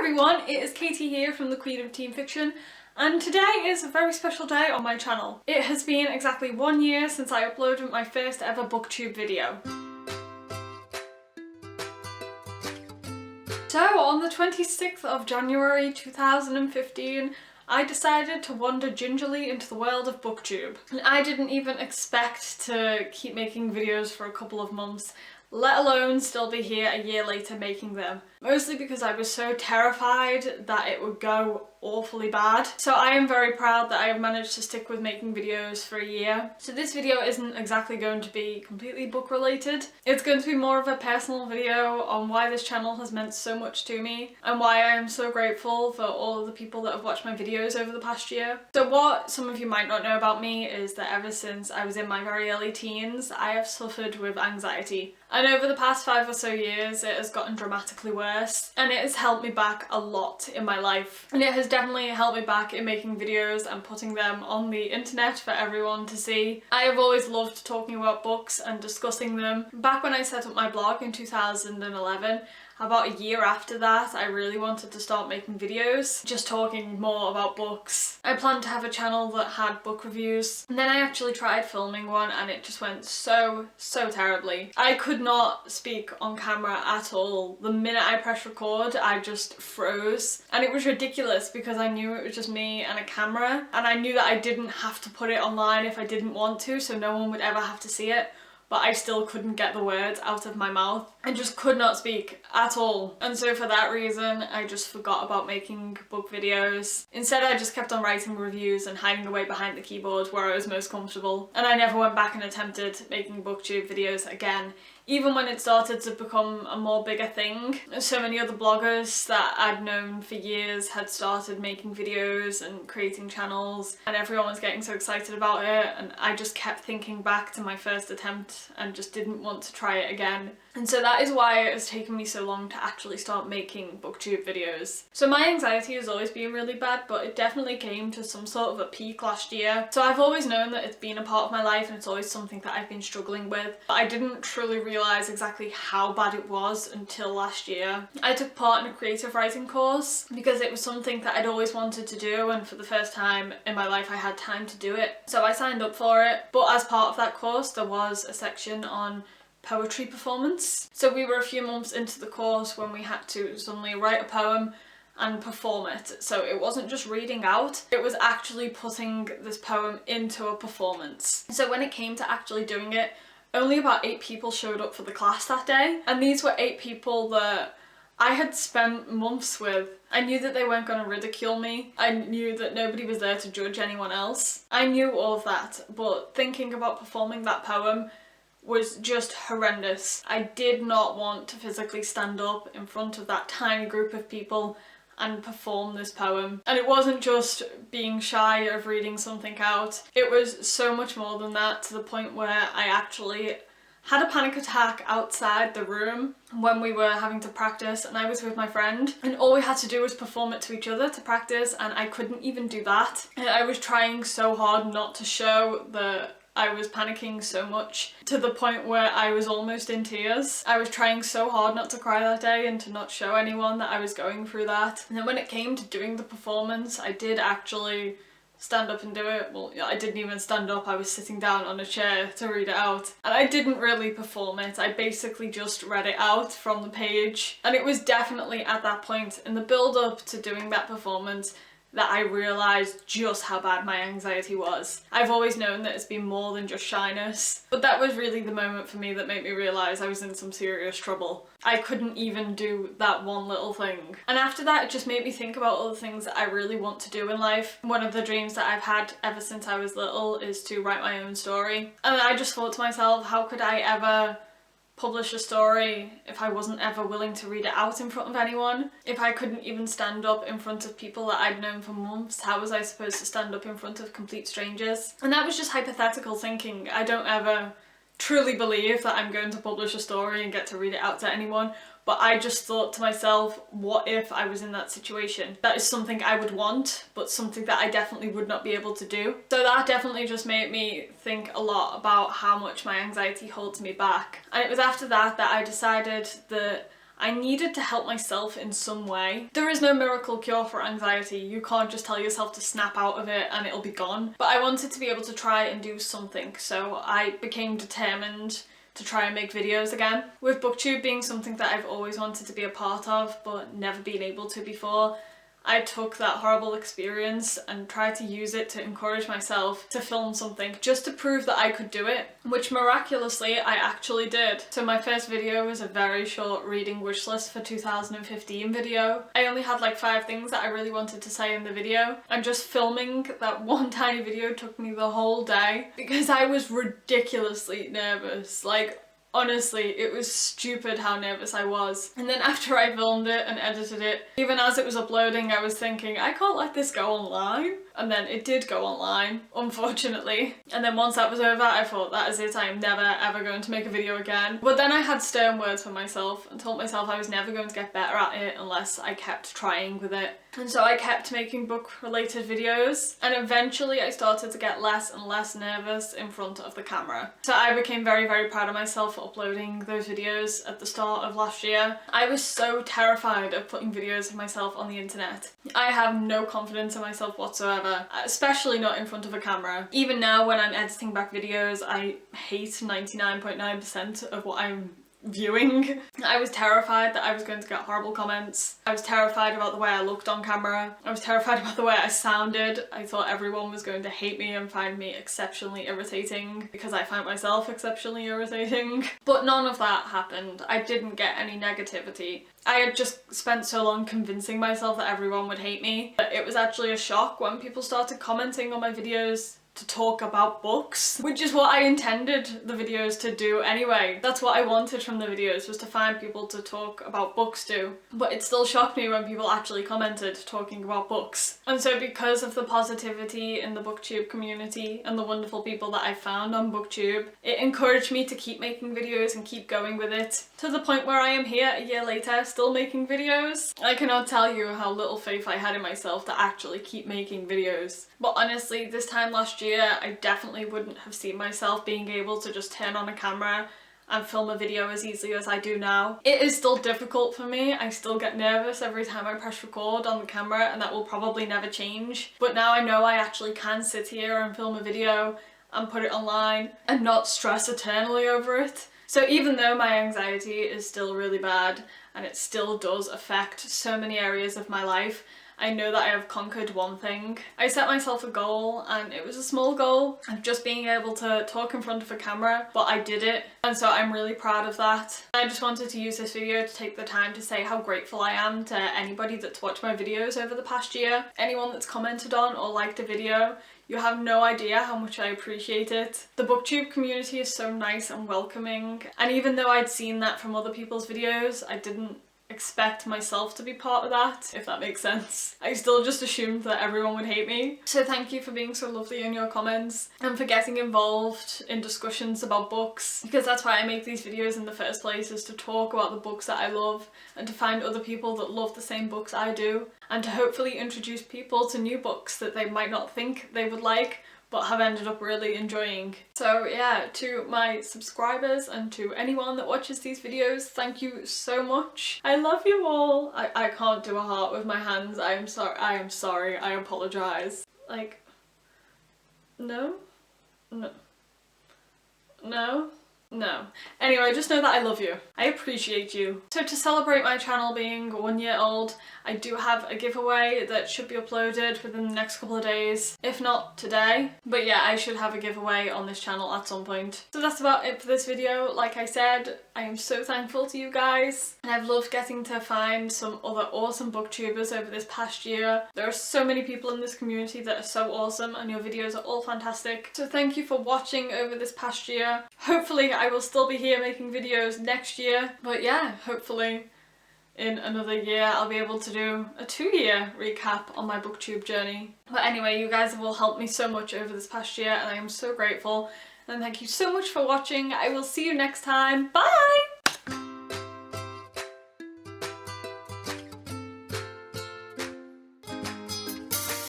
everyone, it is Katie here from the Queen of Teen Fiction, and today is a very special day on my channel. It has been exactly 1 year since I uploaded my first ever Booktube video. So on the 26th of January 2015, I decided to wander gingerly into the world of Booktube. And I didn't even expect to keep making videos for a couple of months, let alone still be here a year later making them. Mostly because I was so terrified that it would go awfully bad. So I am very proud that I have managed to stick with making videos for a year. So this video isn't exactly going to be completely book related. It's going to be more of a personal video on why this channel has meant so much to me and why I am so grateful for all of the people that have watched my videos over the past year. So what some of you might not know about me is that ever since I was in my very early teens, I have suffered with anxiety. And over the past 5 or so years, it has gotten dramatically worse, and it has held me back a lot in my life. And it has definitely held me back in making videos and putting them on the internet for everyone to see. I have always loved talking about books and discussing them. Back when I set up my blog in 2011, about a year after that, I really wanted to start making videos, just talking more about books. I planned to have a channel that had book reviews, and then I actually tried filming one and it just went so terribly. I could not speak on camera at all. The minute I pressed record, I just froze. And it was ridiculous because I knew it was just me and a camera, and I knew that I didn't have to put it online if I didn't want to, so no one would ever have to see it. But I still couldn't get the words out of my mouth. I just could not speak at all. And so for that reason, I just forgot about making book videos. Instead, I just kept on writing reviews and hiding away behind the keyboard where I was most comfortable. And I never went back and attempted making Booktube videos again, even when it started to become a more bigger thing. So many other bloggers that I'd known for years had started making videos and creating channels, and everyone was getting so excited about it, and I just kept thinking back to my first attempt and just didn't want to try it again. And so that is why it has taken me so long to actually start making Booktube videos. So my anxiety has always been really bad, but it definitely came to some sort of a peak last year. So I've always known that it's been a part of my life and it's always something that I've been struggling with, but I didn't truly realise exactly how bad it was until last year. I took part in a creative writing course because it was something that I'd always wanted to do, and for the first time in my life I had time to do it. So I signed up for it, but as part of that course there was a section on poetry performance. So we were a few months into the course when we had to suddenly write a poem and perform it. So it wasn't just reading out, it was actually putting this poem into a performance. So when it came to actually doing it, only about 8 people showed up for the class that day, and these were 8 people that I had spent months with. I knew that they weren't going to ridicule me. I knew that nobody was there to judge anyone else. I knew all of that, but thinking about performing that poem was just horrendous. I did not want to physically stand up in front of that tiny group of people and perform this poem. And it wasn't just being shy of reading something out. It was so much more than that, to the point where I actually had a panic attack outside the room when we were having to practice, and I was with my friend, and all we had to do was perform it to each other to practice, and I couldn't even do that. And I was trying so hard not to show that I was panicking so much, to the point where I was almost in tears. I was trying so hard not to cry that day and to not show anyone that I was going through that. And then when it came to doing the performance, I did actually stand up and do it. Well, I didn't even stand up, I was sitting down on a chair to read it out. And I didn't really perform it, I basically just read it out from the page. And it was definitely at that point in the build up to doing that performance that I realised just how bad my anxiety was. I've always known that it's been more than just shyness, but that was really the moment for me that made me realise I was in some serious trouble. I couldn't even do that one little thing. And after that, it just made me think about all the things that I really want to do in life. One of the dreams that I've had ever since I was little is to write my own story. And I just thought to myself, how could I ever publish a story if I wasn't ever willing to read it out in front of anyone? If I couldn't even stand up in front of people that I'd known for months, how was I supposed to stand up in front of complete strangers? And that was just hypothetical thinking. I don't ever truly believe that I'm going to publish a story and get to read it out to anyone, but I just thought to myself, what if I was in that situation? That is something I would want, but something that I definitely would not be able to do. So that definitely just made me think a lot about how much my anxiety holds me back. And it was after that that I decided that I needed to help myself in some way. There is no miracle cure for anxiety. You can't just tell yourself to snap out of it and it'll be gone. But I wanted to be able to try and do something, so I became determined to try and make videos again. With Booktube being something that I've always wanted to be a part of but never been able to before, I took that horrible experience and tried to use it to encourage myself to film something just to prove that I could do it, which miraculously I actually did. So my first video was a very short reading wish list for 2015 video. I only had like 5 things that I really wanted to say in the video, and just filming that one tiny video took me the whole day because I was ridiculously nervous. Like, honestly, it was stupid how nervous I was. And then after I filmed it and edited it, even as it was uploading, I was thinking, I can't let this go online. And then it did go online, unfortunately. And then once that was over, I thought, that is it, I am never ever going to make a video again. But then I had stern words for myself and told myself I was never going to get better at it unless I kept trying with it. And so I kept making book related videos, and eventually I started to get less and less nervous in front of the camera. So I became very, very proud of myself for uploading those videos at the start of last year. I was so terrified of putting videos of myself on the internet. I have no confidence in myself whatsoever, especially not in front of a camera. Even now when I'm editing back videos, I hate 99.9% of what I'm viewing. I was terrified that I was going to get horrible comments. I was terrified about the way I looked on camera. I was terrified about the way I sounded. I thought everyone was going to hate me and find me exceptionally irritating because I find myself exceptionally irritating. But none of that happened. I didn't get any negativity. I had just spent so long convincing myself that everyone would hate me. But it was actually a shock when people started commenting on my videos to talk about books, which is what I intended the videos to do anyway. That's what I wanted from the videos, was to find people to talk about books to. But it still shocked me when people actually commented talking about books. And so because of the positivity in the Booktube community and the wonderful people that I found on Booktube, it encouraged me to keep making videos and keep going with it, to the point where I am here a year later still making videos. I cannot tell you how little faith I had in myself to actually keep making videos. But honestly, this time last year, I definitely wouldn't have seen myself being able to just turn on a camera and film a video as easily as I do now. It is still difficult for me. I still get nervous every time I press record on the camera, and that will probably never change. But now I know I actually can sit here and film a video and put it online and not stress eternally over it. So even though my anxiety is still really bad and it still does affect so many areas of my life, I know that I have conquered one thing. I set myself a goal, and it was a small goal of just being able to talk in front of a camera, but I did it, and so I'm really proud of that. I just wanted to use this video to take the time to say how grateful I am to anybody that's watched my videos over the past year. Anyone that's commented on or liked a video. You have no idea how much I appreciate it. The Booktube community is so nice and welcoming, and even though I'd seen that from other people's videos, I didn't expect myself to be part of that, if that makes sense. I still just assumed that everyone would hate me. So thank you for being so lovely in your comments and for getting involved in discussions about books, because that's why I make these videos in the first place, is to talk about the books that I love and to find other people that love the same books I do, and to hopefully introduce people to new books that they might not think they would like but have ended up really enjoying. So yeah, to my subscribers and to anyone that watches these videos, thank you so much. I love you all. I can't do a heart with my hands. I am sorry, I apologize. Like, no? No. No? No. Anyway, just know that I love you. I appreciate you. So to celebrate my channel being 1 year old, I do have a giveaway that should be uploaded within the next couple of days, if not today. But yeah, I should have a giveaway on this channel at some point. So that's about it for this video. Like I said, I am so thankful to you guys, and I've loved getting to find some other awesome booktubers over this past year. There are so many people in this community that are so awesome, and your videos are all fantastic. So thank you for watching over this past year. Hopefully I will still be here making videos next year, but yeah, hopefully in another year I'll be able to do a 2-year recap on my booktube journey. But anyway, you guys have all helped me so much over this past year, and I am so grateful, and thank you so much for watching. I will see you next time. Bye!